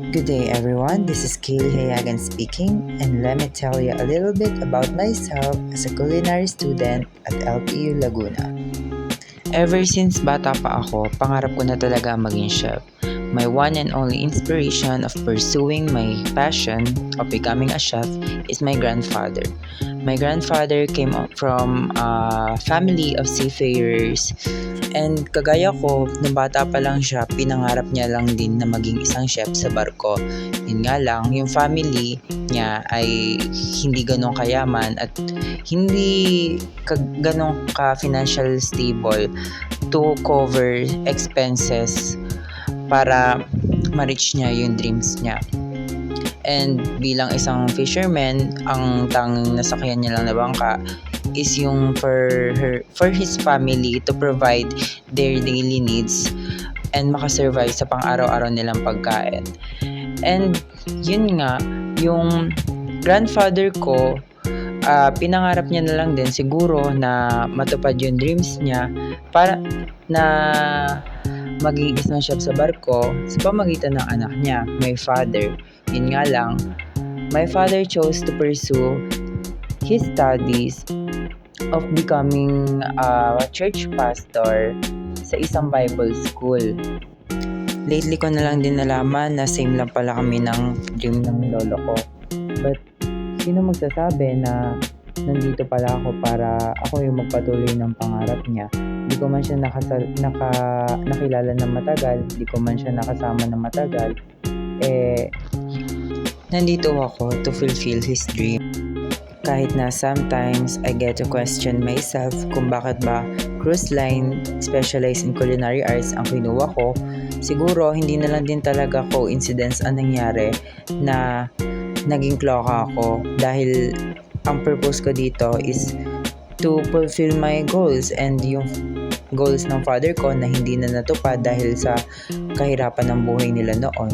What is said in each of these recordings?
Good day everyone, this is Kaylee Hayagan speaking, and let me tell you a little bit about myself as a culinary student at LPU Laguna. Ever since bata pa ako, pangarap ko na talaga maging chef. My one and only inspiration of pursuing my passion of becoming a chef is my grandfather. My grandfather came from a family of seafarers, and kagaya ko, nung bata pa lang siya, pinangarap niya lang din na maging isang chef sa barko. Yun nga lang, yung family niya ay hindi ganun kayaman at hindi ganun ka financial stable to cover expenses para ma-reach niya yung dreams niya. And bilang isang fisherman, ang tanging nasakyan niya lang na bangka is yung for his family to provide their daily needs and makasurvive sa pang-araw-araw nilang pagkain. And yun nga, yung grandfather ko, pinangarap niya na lang din siguro na matupad yung dreams niya para na maging isang chef sa barko sa pamagitan ng anak niya, my father. Yun nga lang, my father chose to pursue his studies of becoming a church pastor sa isang Bible school. Lately ko na lang din nalaman na same lang pala kami ng dream ng lolo ko. But sino magsasabi na nandito pala ako para ako yung magpatuloy ng pangarap niya? Di ko man siya nakilala ng matagal, di ko man siya nakasama ng matagal, nandito ako to fulfill his dream. Kahit na sometimes I get to question myself kung bakit ba cruise line specialized in culinary arts ang kinuha ko. Siguro hindi na lang din talaga coincidence ang nangyari na naging kloka ako, dahil ang purpose ko dito is to fulfill my goals and yung goals ng father ko na hindi na natupad dahil sa kahirapan ng buhay nila noon.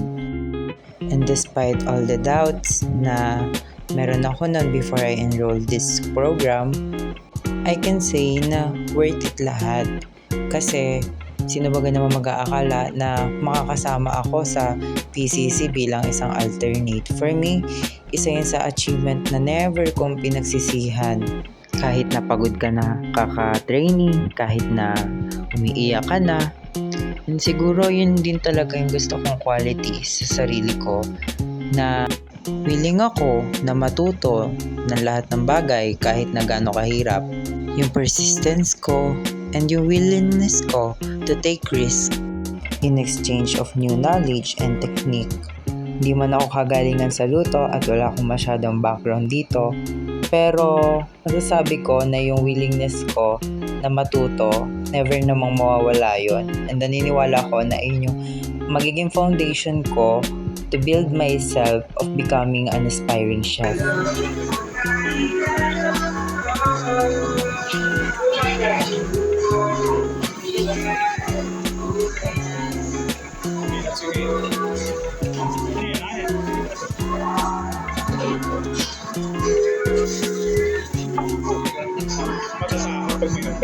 And despite all the doubts na meron ako noon before I enrolled this program, I can say na worth it lahat. Kasi sino ba naman mag-aakala na makakasama ako sa PCC bilang isang alternate? For me, isa yun sa achievement na never kong pinagsisihan. Kahit napagod ka na kaka-training, kahit na umiiyak ka na, and siguro yun din talaga yung gusto kong quality sa sarili ko, na willing ako na matuto ng lahat ng bagay kahit na gaano kahirap. Yung persistence ko and yung willingness ko to take risk in exchange of new knowledge and technique. Hindi man ako kagalingan sa luto at wala akong masyadong background dito, pero masasabi ko na yung willingness ko na matuto, never namang mawawala yun. And naniniwala ko na yun yung magiging foundation ko to build myself of becoming an aspiring chef.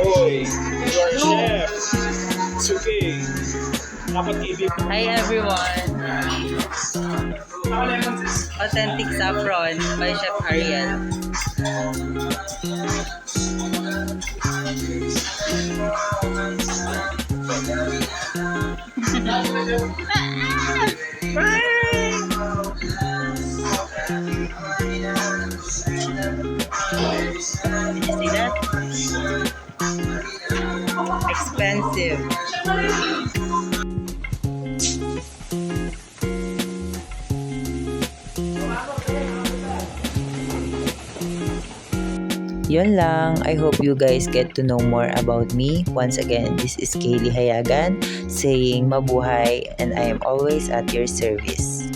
Boy, you are a chef. It's okay. Hi everyone! Authentic Saffron by Chef Ariel. Did you see that? Expensive. Yun lang. I hope you guys get to know more about me. Once again, this is Kaylee Hayagan saying mabuhay, and I am always at your service.